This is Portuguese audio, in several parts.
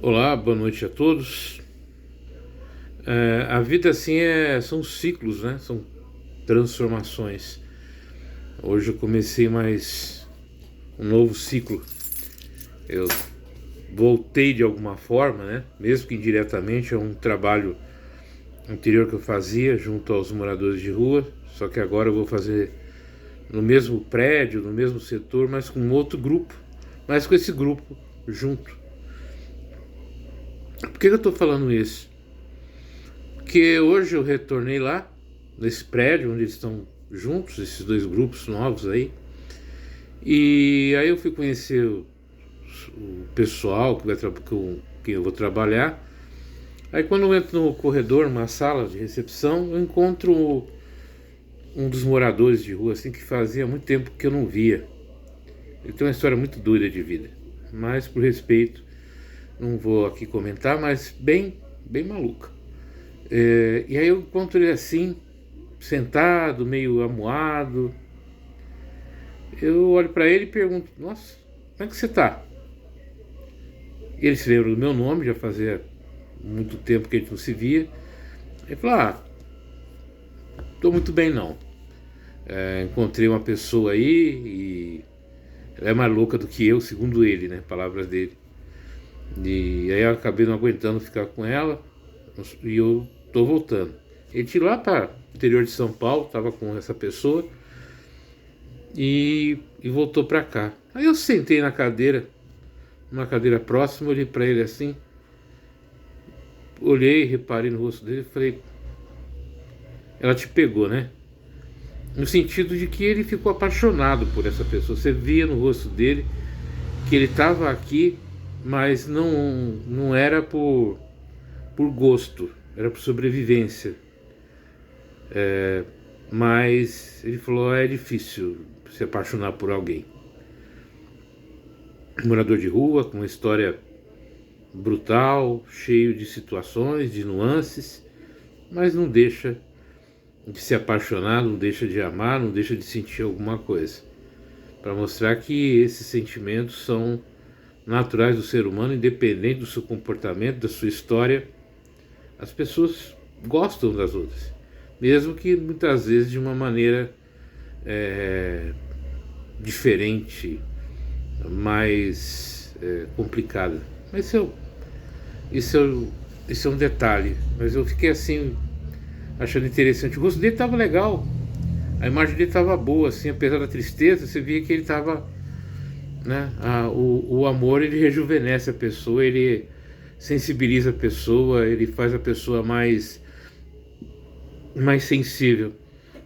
Olá, boa noite a todos. A vida assim são ciclos, né? São transformações. Hoje eu comecei mais um novo ciclo. Eu voltei de alguma forma, né? Mesmo que indiretamente, a um trabalho anterior que eu fazia junto aos moradores de rua. Só que agora eu vou fazer no mesmo prédio, no mesmo setor, mas com outro grupo, mas com esse grupo junto. Por que eu estou falando isso? Porque hoje eu retornei lá, nesse prédio onde eles estão juntos, esses dois grupos novos aí. E aí eu fui conhecer o pessoal com quem eu vou trabalhar. Aí quando eu entro no corredor, numa sala de recepção, eu encontro um dos moradores de rua, assim, que fazia muito tempo que eu não via. Ele tem uma história muito doida de vida. Mas por respeito, não vou aqui comentar, mas bem maluca. E aí eu encontro ele assim, sentado, meio amuado. Eu olho pra ele e pergunto: Nossa, como é que você tá? Ele se lembra do meu nome, já fazia muito tempo que a gente não se via. Ele falou: tô muito bem não. Encontrei uma pessoa aí e ela é mais louca do que eu, segundo ele, né? Palavras dele. E aí eu acabei não aguentando ficar com ela e eu tô voltando. Ele tinha lá para o interior de São Paulo, tava com essa pessoa e voltou para cá. Aí eu sentei na cadeira, numa cadeira próxima, olhei para ele assim, olhei, reparei no rosto dele e falei: ela te pegou, né? No sentido de que ele ficou apaixonado por essa pessoa. Você via no rosto dele que ele estava aqui, mas não era por gosto, era por sobrevivência. Mas ele falou: é difícil se apaixonar por alguém. Um morador de rua, com uma história brutal, cheio de situações, de nuances, mas não deixa de se apaixonar, não deixa de amar, não deixa de sentir alguma coisa. Para mostrar que esses sentimentos são naturais do ser humano, independente do seu comportamento, da sua história. As pessoas gostam das outras, mesmo que muitas vezes de uma maneira diferente, mais complicada. Mas isso, isso é um detalhe. Mas eu fiquei assim, achando interessante. O rosto dele estava legal, a imagem dele estava boa, assim, apesar da tristeza, você via que ele estava, né? O amor, ele rejuvenesce a pessoa, ele sensibiliza a pessoa, ele faz a pessoa mais sensível.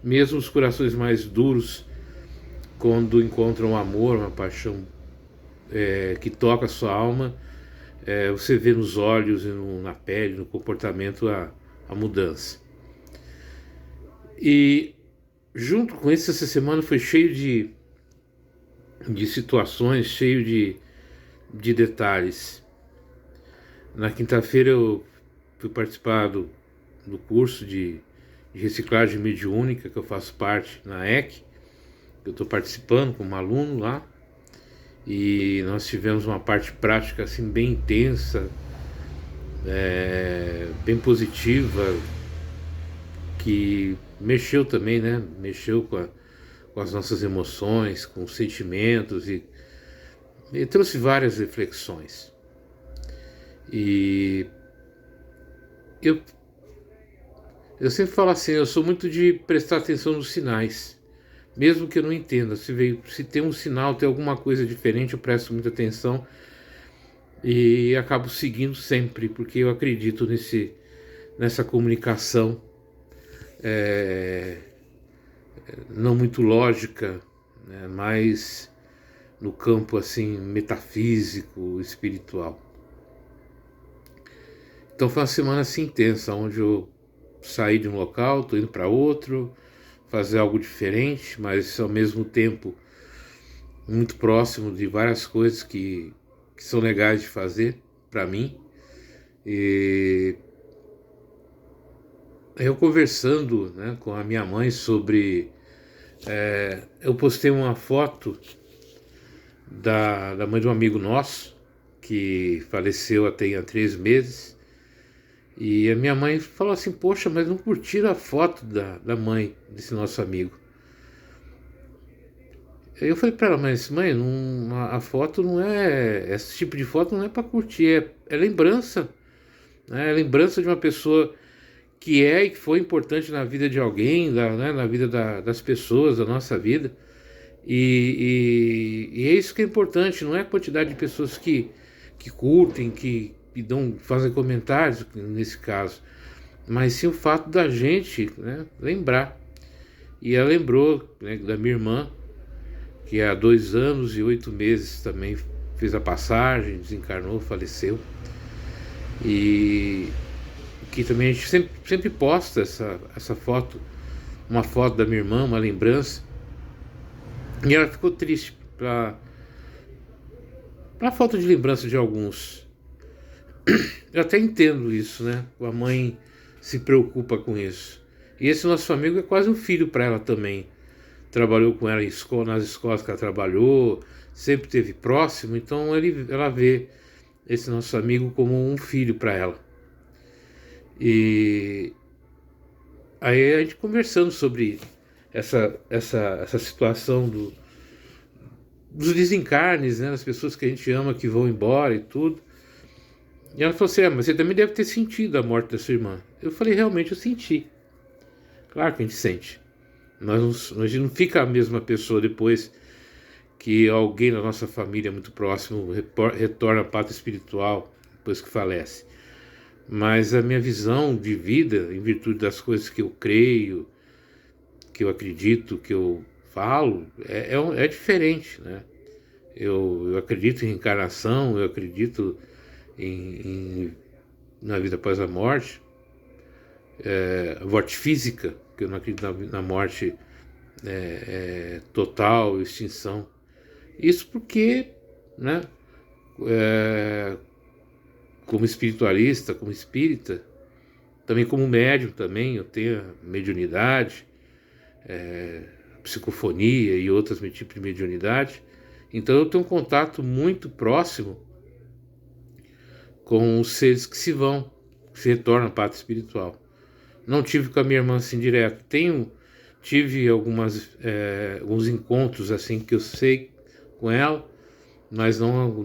Mesmo os corações mais duros, quando encontram um amor, uma paixão que toca a sua alma, você vê nos olhos e na pele, no comportamento, a mudança. E junto com isso, essa semana foi cheio de situações, cheio de detalhes. Na quinta-feira eu fui participar do curso de reciclagem mediúnica, que eu faço parte na EC. Eu estou participando como aluno lá. E nós tivemos uma parte prática assim bem intensa, bem positiva, que mexeu também, né? Mexeu com as nossas emoções, com os sentimentos e trouxe várias reflexões. E eu, eu sempre falo assim, eu sou muito de prestar atenção nos sinais. Mesmo que eu não entenda, se tem um sinal, tem alguma coisa diferente, eu presto muita atenção e acabo seguindo sempre, porque eu acredito nessa comunicação não muito lógica, né, mas no campo assim metafísico, espiritual. Então foi uma semana assim intensa, onde eu saí de um local, estou indo para outro, fazer algo diferente, mas ao mesmo tempo muito próximo de várias coisas que são legais de fazer para mim. E eu conversando, né, com a minha mãe sobre... eu postei uma foto da mãe de um amigo nosso, que faleceu há 3 meses. E a minha mãe falou assim: poxa, mas não curtiram a foto da mãe desse nosso amigo. Eu falei para ela: mas mãe, não, a foto não é, esse tipo de foto não é para curtir, é lembrança, né? É lembrança de uma pessoa que é e que foi importante na vida de alguém, né, na vida das pessoas, da nossa vida. E é isso que é importante, não é a quantidade de pessoas que curtem, que fazem comentários, nesse caso, mas sim o fato da gente, né, lembrar. E ela lembrou, né, da minha irmã, que há 2 anos e 8 meses também fez a passagem, desencarnou, faleceu. E que também a gente sempre posta essa foto, uma foto da minha irmã, uma lembrança. E ela ficou triste pra falta de lembrança de alguns. Eu até entendo isso, né? A mãe se preocupa com isso. E esse nosso amigo é quase um filho para ela também. Trabalhou com ela nas escolas que ela trabalhou, sempre esteve próximo, então ela vê esse nosso amigo como um filho para ela. E aí a gente conversando sobre essa situação dos desencarnes, né, das pessoas que a gente ama que vão embora e tudo. E ela falou assim: mas você também deve ter sentido a morte da sua irmã. Eu falei: realmente eu senti. Claro que a gente sente. A gente não fica a mesma pessoa depois que alguém da nossa família muito próximo retorna à pátria espiritual, depois que falece. Mas a minha visão de vida, em virtude das coisas que eu creio, que eu acredito, que eu falo, é diferente, né? Eu acredito em reencarnação, eu acredito na vida após a morte, a morte física, que eu não acredito na morte total, extinção. Isso porque, né, como espiritualista, como espírita, também como médium também, eu tenho mediunidade, psicofonia e outros tipos de mediunidade. Então eu tenho um contato muito próximo com os seres que se vão, que se retornam à pátria espiritual. Não tive com a minha irmã assim direto. Tive alguns encontros assim que eu sei com ela, mas não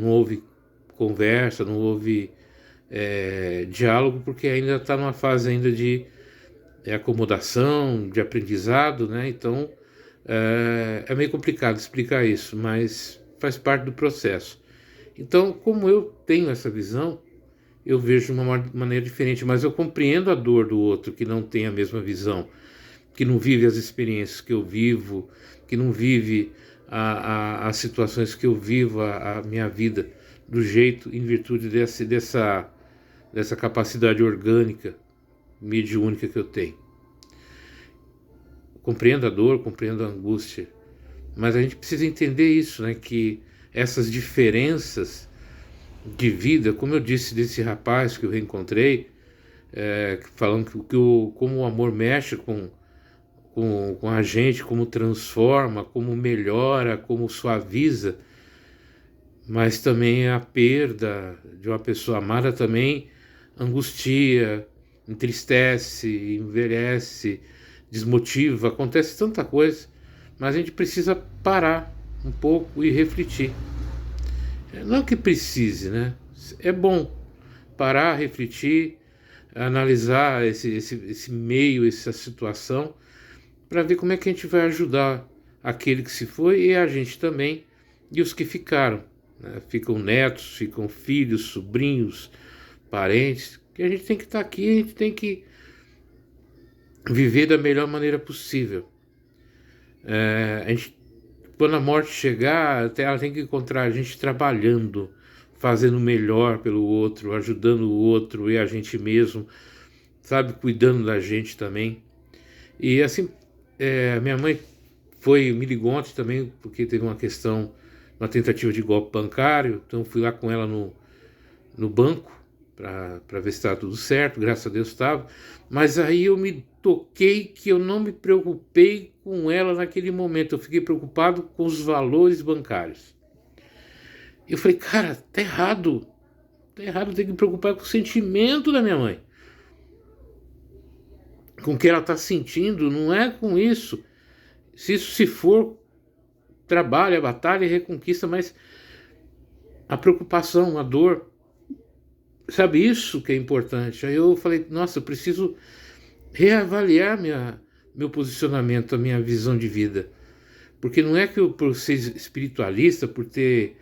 houve conversa, não houve diálogo, porque ainda está numa fase ainda de acomodação, de aprendizado, né? Então é meio complicado explicar isso, mas faz parte do processo. Então, como eu tenho essa visão, eu vejo de uma maneira diferente, mas eu compreendo a dor do outro que não tem a mesma visão, que não vive as experiências que eu vivo, que não vive as situações que eu vivo, a minha vida, do jeito, em virtude dessa capacidade orgânica, mediúnica que eu tenho. Compreendo a dor, compreendo a angústia, mas a gente precisa entender isso, né? Que essas diferenças de vida, como eu disse desse rapaz que eu reencontrei, falando como o amor mexe com a gente, como transforma, como melhora, como suaviza, mas também a perda de uma pessoa amada também angustia, entristece, envelhece, desmotiva, acontece tanta coisa, mas a gente precisa parar um pouco e refletir. Não que precise, né? É bom parar, refletir, analisar esse meio, essa situação, para ver como é que a gente vai ajudar aquele que se foi e a gente também, e os que ficaram, né? Ficam netos, ficam filhos, sobrinhos, parentes, que a gente tem que estar aqui, a gente tem que viver da melhor maneira possível. Quando a morte chegar, ela tem que encontrar a gente trabalhando, fazendo o melhor pelo outro, ajudando o outro e a gente mesmo, sabe, cuidando da gente também. E assim, minha mãe me ligou ontem também, porque teve uma tentativa de golpe bancário, então fui lá com ela no banco, para ver se estava tudo certo, graças a Deus estava, mas aí eu me toquei que eu não me preocupei com ela naquele momento, eu fiquei preocupado com os valores bancários. Eu falei, cara, tá errado. Tá errado, tem que me preocupar com o sentimento da minha mãe. Com o que ela tá sentindo, não é com isso. Se isso se for, trabalha, batalha e reconquista, mas a preocupação, a dor, sabe, isso que é importante. Aí eu falei, nossa, eu preciso reavaliar meu posicionamento, a minha visão de vida. Porque não é que eu, por ser espiritualista, por ter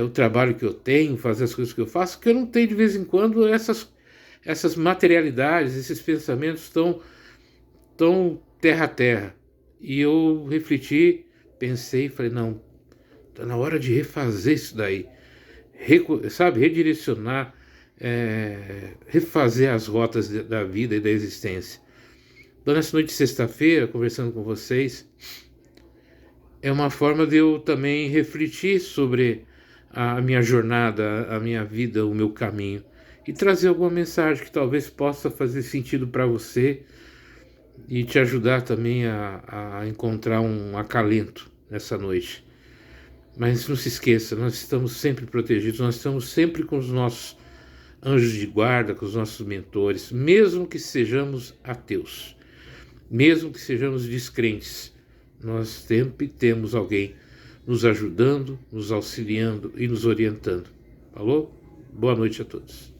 o trabalho que eu tenho, fazer as coisas que eu faço, que eu não tenho de vez em quando essas materialidades, esses pensamentos tão terra a terra. E eu refleti, pensei, falei, não, tá na hora de refazer isso daí. Sabe, redirecionar, refazer as rotas da vida e da existência. Então, nessa noite de sexta-feira, conversando com vocês, é uma forma de eu também refletir sobre a minha jornada, a minha vida, o meu caminho, e trazer alguma mensagem que talvez possa fazer sentido para você e te ajudar também a encontrar um acalento nessa noite. Mas não se esqueça, nós estamos sempre protegidos, nós estamos sempre com os nossos anjos de guarda, com os nossos mentores, mesmo que sejamos ateus, mesmo que sejamos descrentes, nós sempre temos alguém nos ajudando, nos auxiliando e nos orientando. Falou? Boa noite a todos.